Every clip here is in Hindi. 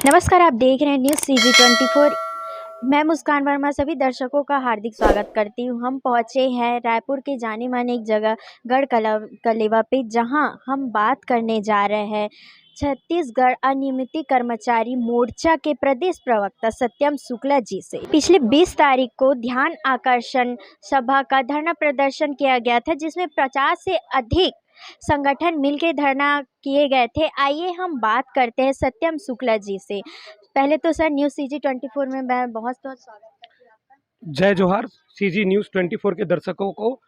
नमस्कार, आप देख रहे हैं न्यूज़ CG24। मैं मुस्कान वर्मा सभी दर्शकों का हार्दिक स्वागत करती हूँ। हम पहुँचे हैं रायपुर के जाने माने एक जगह गढ़कलेवा पे, जहाँ हम बात करने जा रहे हैं छत्तीसगढ़ अनियमित कर्मचारी मोर्चा के प्रदेश प्रवक्ता सत्यम शुक्ला जी से। पिछले 20 तारीख को ध्यान आकर्षण सभा का धरना प्रदर्शन किया गया था, जिसमें 50 से अधिक संगठन मिलकर धरना किए गए थे। आइए हम बात करते हैं सत्यम शुक्ला जी से। पहले तो सर न्यूज़ CG24 में मैं बहुत बहुत स्वागत करती हूँ आपका। जय जोहार CG न्यूज़ 24 के दर्शकों को,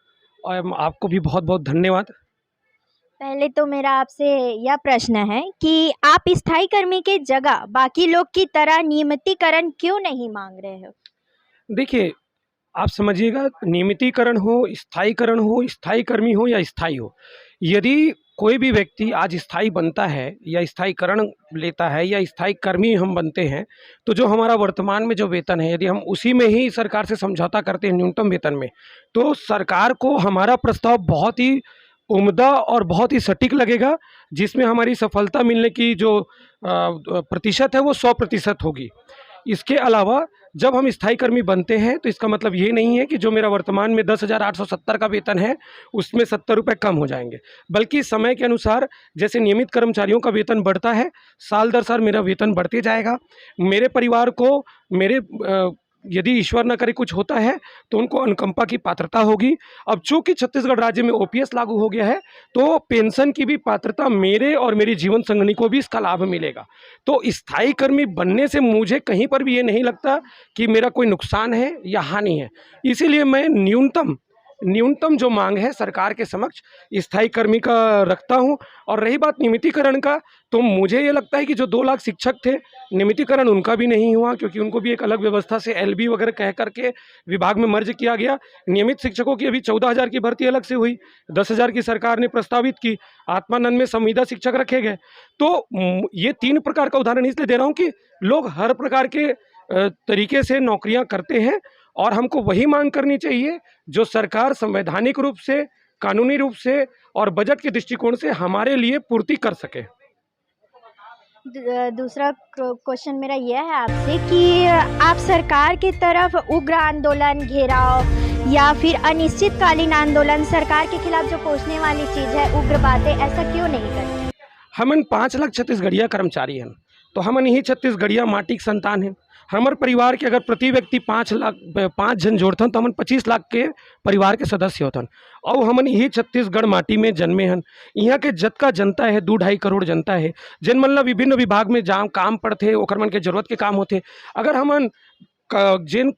और आपको भी बहुत बहुत धन्यवाद। पहले तो मेरा आपसे यह प्रश्न है कि आप स्थायी कर्मी के जगह बाकी लोग की तरह नियमितीकरण क्यों नहीं मांग रहे हो? देखिए, आप समझिएगा, नियमितीकरण हो, स्थायी कर्मी हो या स्थायी हो, यदि कोई भी व्यक्ति आज स्थायी बनता है या स्थायीकरण लेता है या स्थायी कर्मी हम बनते हैं, तो जो हमारा वर्तमान में जो वेतन है, यदि हम उसी में ही सरकार से समझौता करते हैं न्यूनतम वेतन में, तो सरकार को हमारा प्रस्ताव बहुत ही उम्दा और बहुत ही सटीक लगेगा, जिसमें हमारी सफलता मिलने की जो प्रतिशत है वो 100% होगी। इसके अलावा जब हम स्थायी कर्मी बनते हैं, तो इसका मतलब ये नहीं है कि जो मेरा वर्तमान में 10,870 का वेतन है, उसमें 70 रुपये कम हो जाएंगे, बल्कि समय के अनुसार जैसे नियमित कर्मचारियों का वेतन बढ़ता है, साल दर साल मेरा वेतन बढ़ते जाएगा। मेरे परिवार को यदि ईश्वर न करे कुछ होता है, तो उनको अनुकंपा की पात्रता होगी। अब चूँकि छत्तीसगढ़ राज्य में OPS लागू हो गया है, तो पेंशन की भी पात्रता मेरे और मेरी जीवन संगिनी को भी इसका लाभ मिलेगा। तो स्थायी कर्मी बनने से मुझे कहीं पर भी ये नहीं लगता कि मेरा कोई नुकसान है या हानि है। इसीलिए मैं न्यूनतम जो मांग है सरकार के समक्ष स्थायी कर्मी का रखता हूं। और रही बात नियमितीकरण का, तो मुझे ये लगता है कि जो 2 लाख शिक्षक थे, नियमितीकरण उनका भी नहीं हुआ, क्योंकि उनको भी एक अलग व्यवस्था से LB वगैरह कह करके विभाग में मर्ज किया गया। नियमित शिक्षकों की अभी 14,000 की भर्ती अलग से हुई, 10,000 की सरकार ने प्रस्तावित की, आत्मानंद में संविदा शिक्षक रखे गए। तो ये 3 प्रकार का उदाहरण इसलिए दे रहा हूँ कि लोग हर प्रकार के तरीके से नौकरियां करते हैं, और हमको वही मांग करनी चाहिए जो सरकार संवैधानिक रूप से, कानूनी रूप से और बजट के दृष्टिकोण से हमारे लिए पूर्ति कर सके। दूसरा क्वेश्चन मेरा यह है आपसे कि आप सरकार की तरफ उग्र आंदोलन, घेराव या फिर अनिश्चितकालीन आंदोलन, सरकार के खिलाफ जो कोसने वाली चीज़ है, उग्र बातें, ऐसा क्यों नहीं करते? हमन 5 लाख छत्तीसगढ़िया कर्मचारी हैं, तो हमन ही छत्तीसगढ़िया माटी के संतान हैं। हमारे परिवार के अगर प्रति व्यक्ति 5 जन जोड़थन, तो हमन 25 लाख के परिवार के सदस्य होथन, और हमन ही छत्तीसगढ़ माटी में जन्मे हन। यहाँ के जतका जनता है, 2-2.5 करोड़ जनता है, जिन मन ला विभिन्न विभाग में जहाँ काम पड़ते, ओकर मन के जरूरत के काम होते। अगर हमन जिन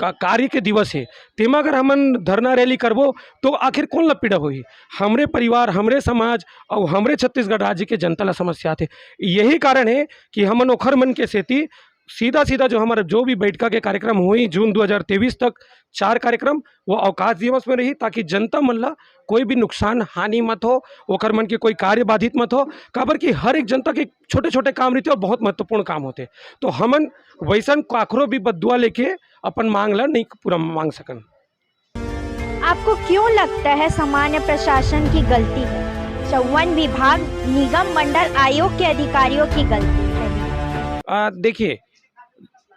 कार्य के दिवस है तेमा अगर हमन धरना रैली करबो, तो आखिर कौन ला पीड़ा होही? हमरे परिवार, हमरे समाज और हमरे छत्तीसगढ़ राज्य के जनता ला समस्या थे। यही कारण है कि हमन ओखर मन के सेती सीधा जो हमारा जो भी बैठका के कार्यक्रम हुई जून 2023 तक 4 कार्यक्रम वो अवकाश दिवस में रही, ताकि जनता मन ला कोई भी नुकसान हानि मत हो, ओकर मन के कोई कार्य बाधित मत हो। काबर कि हर एक जनता के छोटे छोटे काम रहते और बहुत महत्वपूर्ण काम होते, तो हमन वैसन काखरो भी बदुआ लेके अपन मांग ला नहीं पूरा मांग सकन। आपको क्यों लगता है सामान्य प्रशासन की गलती है, 54 विभाग, निगम, मंडल आयोग के अधिकारियों की गलती है? देखिए,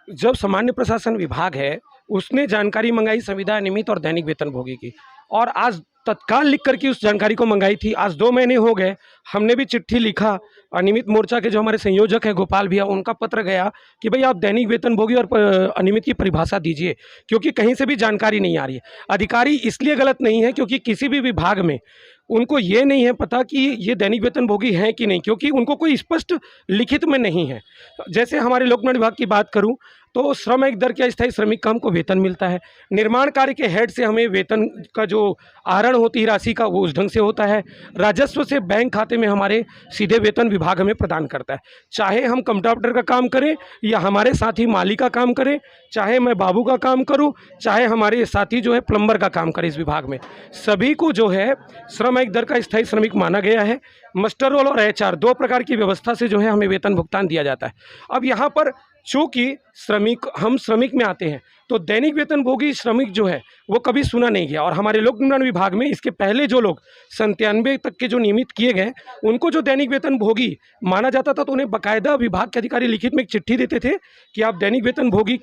जब सामान्य प्रशासन विभाग है, उसने जानकारी मंगाई संविदा नियमित और दैनिक वेतनभोगी की, और आज तत्काल लिख करके उस जानकारी को मंगाई थी। आज 2 महीने हो गए, हमने भी चिट्ठी लिखा, अनियमित मोर्चा के जो हमारे संयोजक हैं गोपाल भैया, उनका पत्र गया कि भाई आप दैनिक वेतनभोगी और अनियमित की परिभाषा दीजिए, क्योंकि कहीं से भी जानकारी नहीं आ रही है। अधिकारी इसलिए गलत नहीं है क्योंकि किसी भी विभाग में उनको ये नहीं है पता कि ये दैनिक वेतनभोगी हैं कि नहीं, क्योंकि उनको कोई स्पष्ट लिखित में नहीं है। जैसे हमारे लोक निर्माण विभाग की बात करूं, तो श्रम एक दर क्या स्थायी श्रमिक का हमको वेतन मिलता है। निर्माण कार्य के हेड से हमें वेतन का जो आहरण होती है राशि का, वो उस ढंग से होता है। राजस्व से बैंक खाते में हमारे सीधे वेतन विभाग हमें प्रदान करता है। चाहे हम कंट्राक्टर का काम करें या हमारे साथी माली का काम करें, चाहे मैं बाबू का काम करूं, चाहे हमारे साथी जो है प्लम्बर का काम करें, इस विभाग में सभी को जो है श्रम एक दर का स्थायी श्रमिक माना गया है। मास्टर रोल और HR 2 प्रकार की व्यवस्था से जो है हमें वेतन भुगतान दिया जाता है। अब यहाँ पर चूँकि हम श्रमिक में आते हैं, तो दैनिक वेतनभोगी श्रमिक जो है वो कभी सुना नहीं गया। और हमारे लोक निर्माण विभाग में इसके पहले जो लोग 97 तक के जो नियमित किए गए, उनको जो दैनिक वेतनभोगी माना जाता था, तो उन्हें बाकायदा विभाग के अधिकारी लिखित में एक चिट्ठी देते थे कि आप दैनिक वेतनभोगी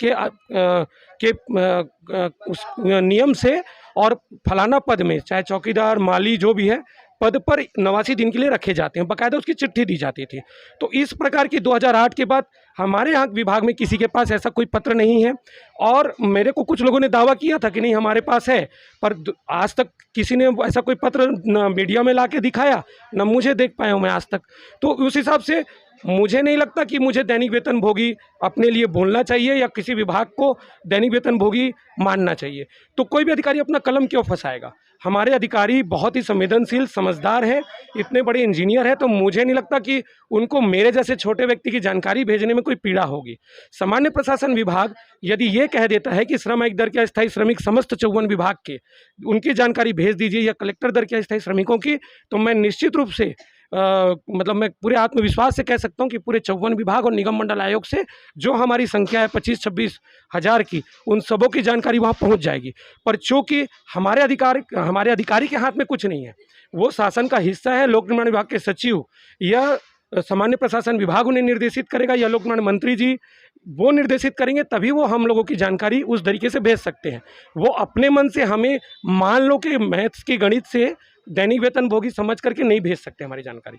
उस नियम से और फलाना पद में, चाहे चौकीदार, माली, जो भी है, पद पर 89 दिन के लिए रखे जाते हैं, बाकायदा उसकी चिट्ठी दी जाती थी। तो इस प्रकार की 2008 के बाद हमारे यहाँ विभाग में किसी के पास ऐसा कोई पत्र नहीं है। और मेरे को कुछ लोगों ने दावा किया था कि नहीं हमारे पास है, पर आज तक किसी ने ऐसा कोई पत्र न मीडिया में ला के दिखाया, न मुझे देख पाया हूँ मैं आज तक। तो उस हिसाब से मुझे नहीं लगता कि मुझे दैनिक वेतनभोगी अपने लिए बोलना चाहिए या किसी विभाग को दैनिक वेतनभोगी मानना चाहिए। तो कोई भी अधिकारी अपना कलम क्यों फंसाएगा? हमारे अधिकारी बहुत ही संवेदनशील, समझदार हैं, इतने बड़े इंजीनियर हैं, तो मुझे नहीं लगता कि उनको मेरे जैसे छोटे व्यक्ति की जानकारी भेजने में कोई पीड़ा होगी। सामान्य प्रशासन विभाग यदि ये कह देता है कि श्रम आयुक्त दर के अस्थायी श्रमिक समस्त 54 विभाग के, उनकी जानकारी भेज दीजिए, या कलेक्टर दर के अस्थायी श्रमिकों की, तो मैं निश्चित रूप से मतलब मैं पूरे आत्मविश्वास से कह सकता हूँ कि पूरे 54 विभाग और निगम मंडल आयोग से जो हमारी संख्या है 25-26 हज़ार की, उन सबों की जानकारी वहाँ पहुँच जाएगी। पर चूँकि हमारे अधिकारी के हाथ में कुछ नहीं है, वो शासन का हिस्सा है। लोक निर्माण विभाग के सचिव या सामान्य प्रशासन विभाग उन्हें निर्देशित करेगा, या लोक निर्माण मंत्री जी वो निर्देशित करेंगे, तभी वो हम लोगों की जानकारी उस तरीके से भेज सकते हैं। वो अपने मन से हमें मान लो कि मैथ्स की गणित से दैनिक वेतनभोगी समझ करके नहीं भेज सकते हमारी जानकारी।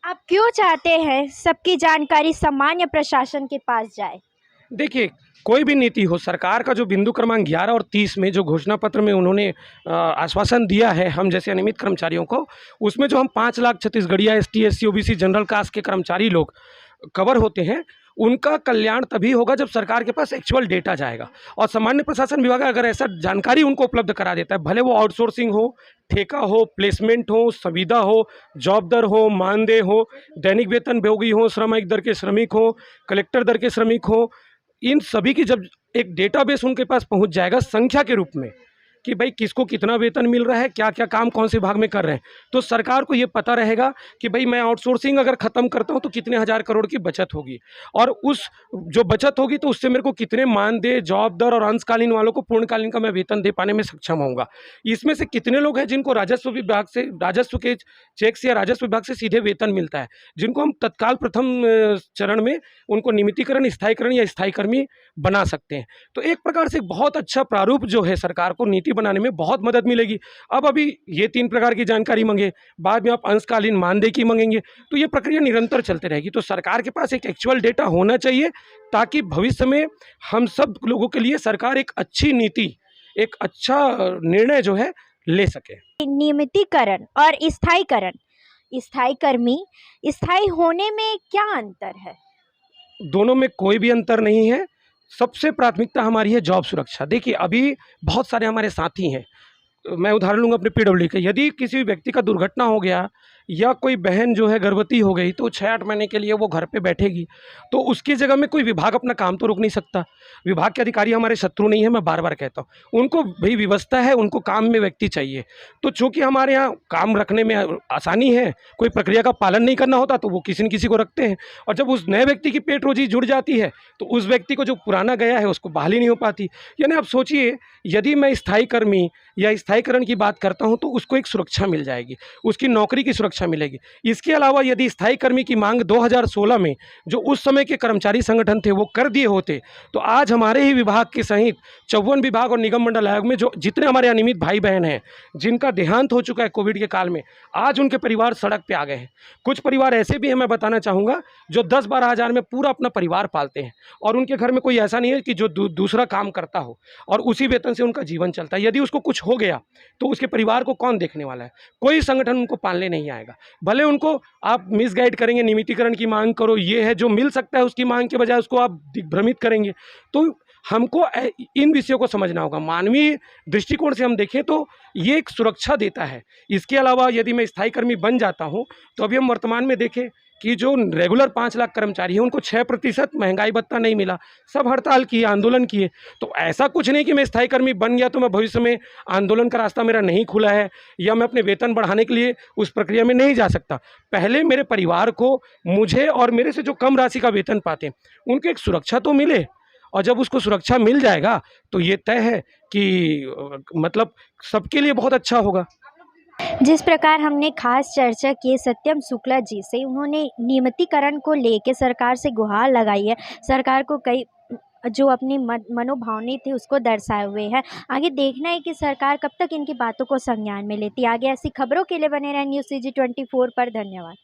आप क्यों चाहते हैं सबकी जानकारी सामान्य प्रशासन के पास जाए? देखिए, कोई भी नीति हो, सरकार का जो बिंदु क्रमांक 11 और 30 में जो घोषणा पत्र में उन्होंने आश्वासन दिया है हम जैसे अनियमित कर्मचारियों को, उसमें जो हम 5 lakh Chhattisgarhiya ST, SC, OBC, general caste के कर्मचारी लोग कवर होते हैं, उनका कल्याण तभी होगा जब सरकार के पास एक्चुअल डेटा जाएगा। और सामान्य प्रशासन विभाग अगर ऐसा जानकारी उनको उपलब्ध करा देता है, भले वो आउटसोर्सिंग हो, ठेका हो, प्लेसमेंट हो, संविदा हो, जॉब दर हो, मानदेय हो, दैनिक वेतनभोगी हो, श्रम आयुक्त दर के श्रमिक हो, कलेक्टर दर के श्रमिक हो, इन सभी की जब एक डेटाबेस उनके पास पहुंच जाएगा संख्या के रूप में कि भाई किसको कितना वेतन मिल रहा है, क्या क्या काम कौन से विभाग में कर रहे हैं, तो सरकार को ये पता रहेगा कि भाई मैं आउटसोर्सिंग अगर ख़त्म करता हूँ तो कितने हज़ार करोड़ की बचत होगी, और उस जो बचत होगी तो उससे मेरे को कितने मानदेय, जॉब दर और अंशकालीन वालों को पूर्णकालीन का मैं वेतन दे पाने में सक्षम होऊंगा। इसमें से कितने लोग हैं जिनको राजस्व विभाग से, राजस्व के चेक से या राजस्व विभाग से सीधे वेतन मिलता है, जिनको हम तत्काल प्रथम चरण में उनको नियमितीकरण, स्थायीकरण या स्थायी कर्मी बना सकते हैं। तो एक प्रकार से बहुत अच्छा प्रारूप जो है, सरकार को नीति बनाने में बहुत मदद मिलेगी। अब अभी ये 3 प्रकार की जानकारी मांगे, बाद में आप अंशकालीन मानदेय की मांगेंगे, तो ये प्रक्रिया निरंतर चलते रहेगी। तो सरकार के पास एक एक्चुअल डेटा होना चाहिए, ताकि भविष्य में हम सब लोगों के लिए सरकार एक अच्छी नीति, एक अच्छा निर्णय जो है ले सके। नियमितीकरण और स्थायीकरण, स्थायी कर्मी, स्थायी होने में क्या अंतर है? दोनों में कोई भी अंतर नहीं है। सबसे प्राथमिकता हमारी है जॉब सुरक्षा। देखिए, अभी बहुत सारे हमारे साथी हैं, मैं उदाहरण लूँगा अपने पीडब्ल्यूडी का। यदि किसी व्यक्ति का दुर्घटना हो गया या कोई बहन जो है गर्भवती हो गई, तो 6-8 महीने के लिए वो घर पे बैठेगी, तो उसकी जगह में कोई विभाग अपना काम तो रोक नहीं सकता। विभाग के अधिकारी हमारे शत्रु नहीं है, मैं बार बार कहता हूँ। उनको भाई व्यवस्था है, उनको काम में व्यक्ति चाहिए। तो चूँकि हमारे यहाँ काम रखने में आसानी है, कोई प्रक्रिया का पालन नहीं करना होता, तो वो किसी न किसी को रखते हैं। और जब उस नए व्यक्ति की पेट रोजी जुड़ जाती है, तो उस व्यक्ति को जो पुराना गया है उसको बहाली नहीं हो पाती। यानी आप सोचिए, यदि मैं स्थायी कर्मी या स्थायीकरण की बात करता हूं, तो उसको एक सुरक्षा मिल जाएगी, उसकी नौकरी की सुरक्षा मिलेगी। इसके अलावा यदि स्थायी कर्मी की मांग 2016 में जो उस समय के कर्मचारी संगठन थे वो कर दिए होते, तो आज हमारे ही विभाग के सहित 54 विभाग और निगम मंडल आयोग में जो जितने हमारे अनियमित भाई बहन हैं, जिनका देहांत हो चुका है कोविड के काल में, आज उनके परिवार सड़क पे आ गए हैं। कुछ परिवार ऐसे भी हैं, मैं बताना चाहूँगा, जो 10-12 हज़ार में पूरा अपना परिवार पालते हैं, और उनके घर में कोई ऐसा नहीं है कि जो दूसरा काम करता हो और उसी वेतन से उनका जीवन चलता है। यदि उसको कुछ हो गया तो उसके परिवार को कौन देखने वाला है? कोई संगठन उनको पालने नहीं आएगा। भले उनको आप मिसगाइड करेंगे, नियमितीकरण की मांग करो, ये है जो मिल सकता है उसकी मांग के बजाय उसको आप दिग्भ्रमित करेंगे। तो हमको इन विषयों को समझना होगा। मानवीय दृष्टिकोण से हम देखें तो ये एक सुरक्षा देता है। इसके अलावा यदि मैं स्थायी कर्मी बन जाता हूँ, तो अभी हम वर्तमान में देखें कि जो रेगुलर 5 लाख कर्मचारी हैं उनको 6% महंगाई भत्ता नहीं मिला, सब हड़ताल किए, आंदोलन किए। तो ऐसा कुछ नहीं कि मैं स्थायी कर्मी बन गया तो मैं भविष्य में आंदोलन का रास्ता मेरा नहीं खुला है या मैं अपने वेतन बढ़ाने के लिए उस प्रक्रिया में नहीं जा सकता। पहले मेरे परिवार को, मुझे और मेरे से जो कम राशि का वेतन पाते हैं उनको एक सुरक्षा तो मिले, और जब उसको सुरक्षा मिल जाएगा तो ये तय है कि मतलब सबके लिए बहुत अच्छा होगा। जिस प्रकार हमने खास चर्चा की सत्यम शुक्ला जी से, उन्होंने नियमितीकरण को लेके सरकार से गुहार लगाई है, सरकार को कई जो अपनी मनोभावनी थी उसको दर्शाए हुए है। आगे देखना है कि सरकार कब तक इनकी बातों को संज्ञान में लेती है। आगे ऐसी खबरों के लिए बने रहें न्यूज़ CG 24 पर। धन्यवाद।